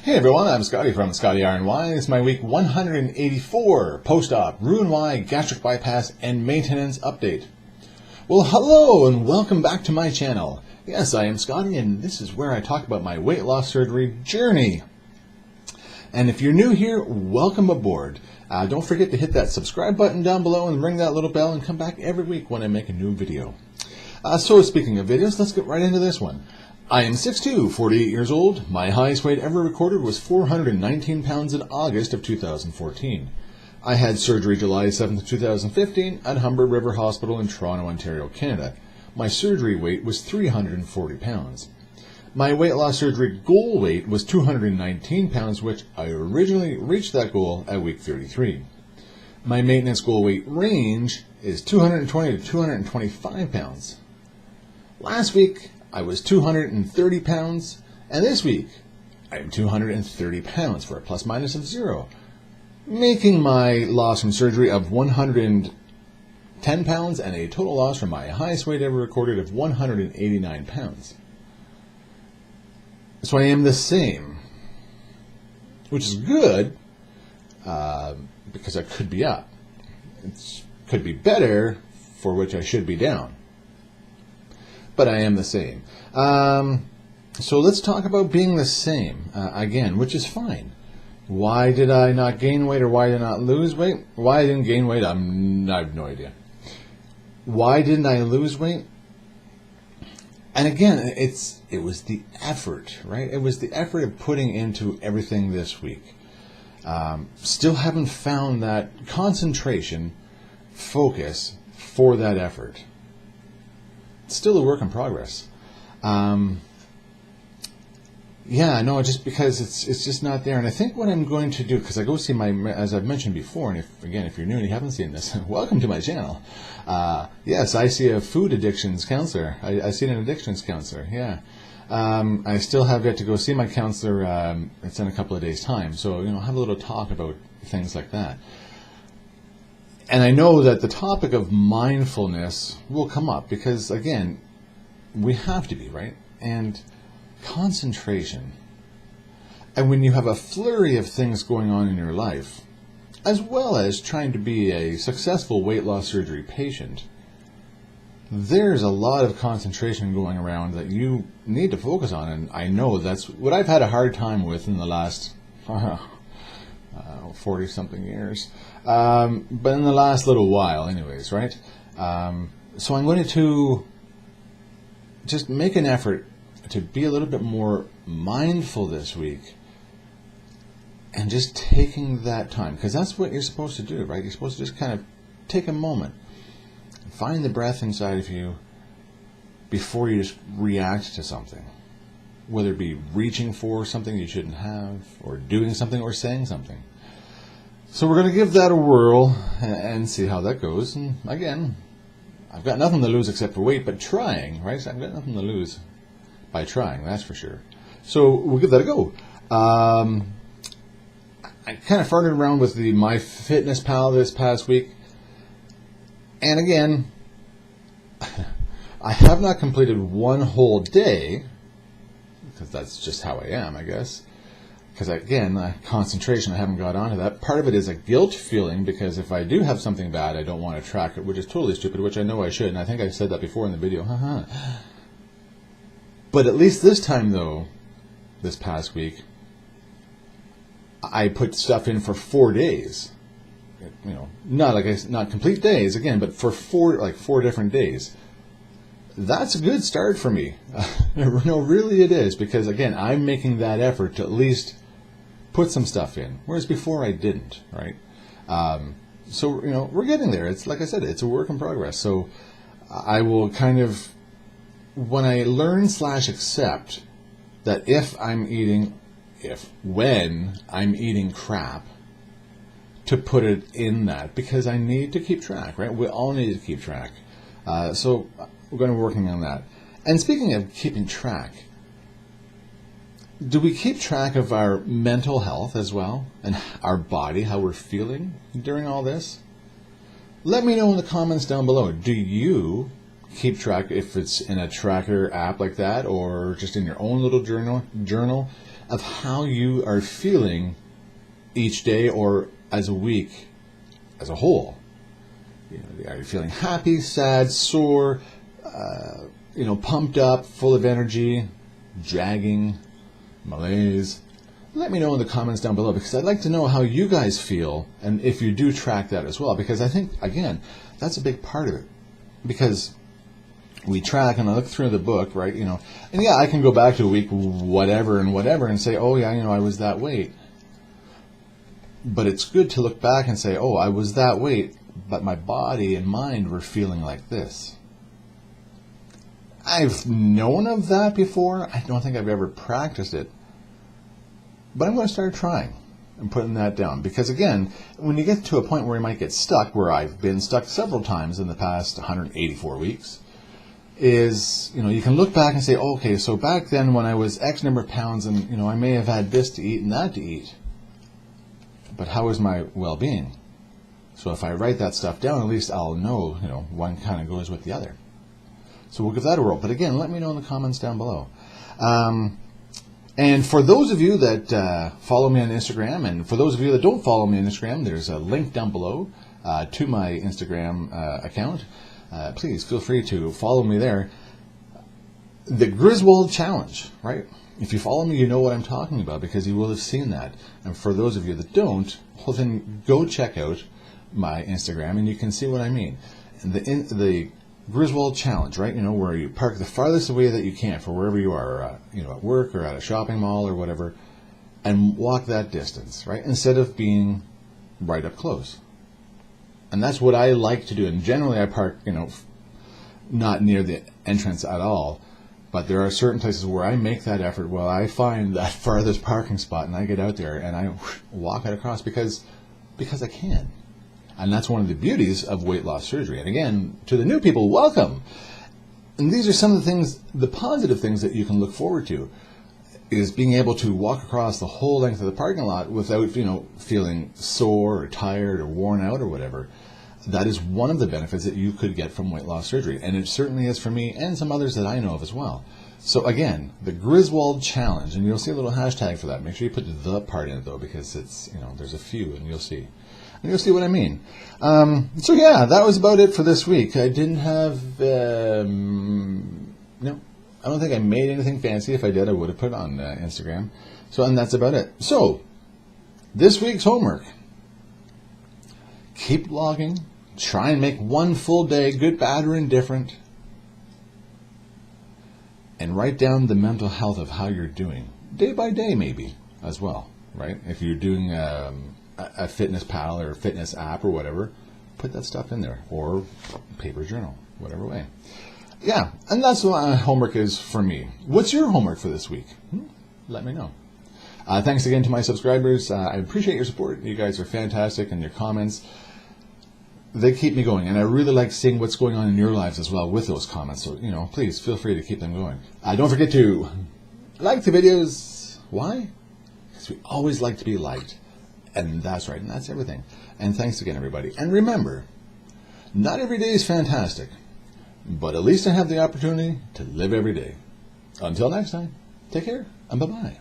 Hey everyone, I'm Skotti from Skotti RNY. It's my week 184 post-op Roux-en-Y gastric bypass and maintenance update. Well, hello and welcome back to my channel. Yes, I am Skotti and this is where I talk about my weight loss surgery journey. And if you're new here, welcome aboard. Don't forget to hit that subscribe button down below and ring that little bell and come back every week when I make a new video. So speaking of videos, let's get right into this one. I am 6'2", 48 years old. My highest weight ever recorded was 419 pounds in August of 2014. I had surgery July 7th, 2015 at Humber River Hospital in Toronto, Ontario, Canada. My surgery weight was 340 pounds. My weight loss surgery goal weight was 219 pounds, which I originally reached that goal at week 33. My maintenance goal weight range is 220 to 225 pounds. Last week, I was 230 pounds, and this week I am 230 pounds for a plus minus of 0, making my loss from surgery of 110 pounds and a total loss from my highest weight ever recorded of 189 pounds. So I am the same, which is good because I could be up. It could be better, for which I should be down. But I am the same. So let's talk about being the same again, which is fine. Why did I not gain weight or why did I not lose weight? Why I didn't gain weight, I have no idea. Why didn't I lose weight? And again, it was the effort, right? It was the effort of putting into everything this week. Still haven't found that concentration, focus for that effort. Still a work in progress. Yeah, no, just because it's just not there. And I think what I'm going to do, because I go see as I've mentioned before, and if you're new and you haven't seen this, welcome to my channel. Yes, I see a food addictions counselor. I see an addictions counselor, yeah. I still have yet to go see my counselor. It's in a couple of days' time. So, have a little talk about things like that. And I know that the topic of mindfulness will come up because, again, we have to be, right? And concentration. And when you have a flurry of things going on in your life, as well as trying to be a successful weight loss surgery patient, there's a lot of concentration going around that you need to focus on. And I know that's what I've had a hard time with in the last 40-something years. But in the last little while, anyways, right? So I'm going to just make an effort to be a little bit more mindful this week and just taking that time, because that's what you're supposed to do, right? You're supposed to just kind of take a moment, find the breath inside of you before you just react to something, whether it be reaching for something you shouldn't have, or doing something, or saying something. So we're going to give that a whirl and see how that goes. And again, I've got nothing to lose except for weight, but trying, right? So I've got nothing to lose by trying, that's for sure. So we'll give that a go. I kind of farted around with the MyFitnessPal this past week. And again, I have not completed one whole day, because that's just how I am, I guess. Because again, concentration, I haven't got onto that. Part of it is a guilt feeling, because if I do have something bad, I don't want to track it, which is totally stupid, which I know I should, and I think I said that before in the video. But at least this time, though, this past week, I put stuff in for 4 days. Not complete days, again, but for four different days. That's a good start for me. No, really it is, because again, I'm making that effort to at least put some stuff in, whereas before I didn't, right? So, we're getting there. It's like I said, it's a work in progress. So I will kind of, when I learn / accept that when I'm eating crap, to put it in that, because I need to keep track, right? We all need to keep track. So we're going to be working on that. And speaking of keeping track, do we keep track of our mental health as well, and our body, how we're feeling during all this? Let me know in the comments down below. Do you keep track, if it's in a tracker app like that, or just in your own little journal, of how you are feeling each day or as a week as a whole. Are you feeling happy, sad, sore, pumped up, full of energy, dragging, malaise? Let me know in the comments down below, because I'd like to know how you guys feel and if you do track that as well, because I think, again, that's a big part of it. Because we track, and I look through the book, right, and yeah, I can go back to a week whatever and say, oh yeah, I was that weight. But it's good to look back and say, oh, I was that weight, but my body and mind were feeling like this. I've known of that before. I don't think I've ever practiced it. But I'm going to start trying and putting that down. Because again, when you get to a point where you might get stuck, where I've been stuck several times in the past 184 weeks, is, you can look back and say, oh, okay, so back then when I was X number of pounds and, I may have had this to eat and that to eat. But how is my well-being? So if I write that stuff down, at least I'll know, one kind of goes with the other. So we'll give that a whirl. But again, let me know in the comments down below. And for those of you that follow me on Instagram, and for those of you that don't follow me on Instagram, there's a link down below to my Instagram account. Please feel free to follow me there. The Griswold Challenge, right? If you follow me, you know what I'm talking about, because you will have seen that. And for those of you that don't, well, then go check out my Instagram and you can see what I mean. And the Griswold Challenge, right? Where you park the farthest away that you can for wherever you are, at work or at a shopping mall or whatever, and walk that distance, right? Instead of being right up close. And that's what I like to do. And generally I park, not near the entrance at all. But there are certain places where I make that effort. Well, I find that farthest parking spot and I get out there and I walk it across because I can. And that's one of the beauties of weight loss surgery. And again, to the new people, welcome. And these are some of the things, the positive things that you can look forward to, is being able to walk across the whole length of the parking lot without, feeling sore or tired or worn out or whatever. That is one of the benefits that you could get from weight loss surgery. And it certainly is for me and some others that I know of as well. So again, the Griswold Challenge, and you'll see a little hashtag for that. Make sure you put the part in it though, because it's, there's a few and you'll see. And you'll see what I mean. So yeah, that was about it for this week. I didn't have, no, I don't think I made anything fancy. If I did, I would have put it on Instagram. So, and that's about it. So, this week's homework. Keep logging. Try and make one full day, good, bad, or indifferent. And write down the mental health of how you're doing. Day by day, maybe, as well, right? If you're doing a fitness pal or fitness app or whatever, put that stuff in there. Or paper journal, whatever way. Yeah, and that's what homework is for me. What's your homework for this week? Let me know. Thanks again to my subscribers. I appreciate your support. You guys are fantastic, and your comments, they keep me going. And I really like seeing what's going on in your lives as well with those comments. So, please feel free to keep them going. Don't forget to like the videos. Why? Because we always like to be liked. And that's right, and that's everything. And thanks again, everybody. And remember, not every day is fantastic. But at least I have the opportunity to live every day. Until next time, take care and bye-bye.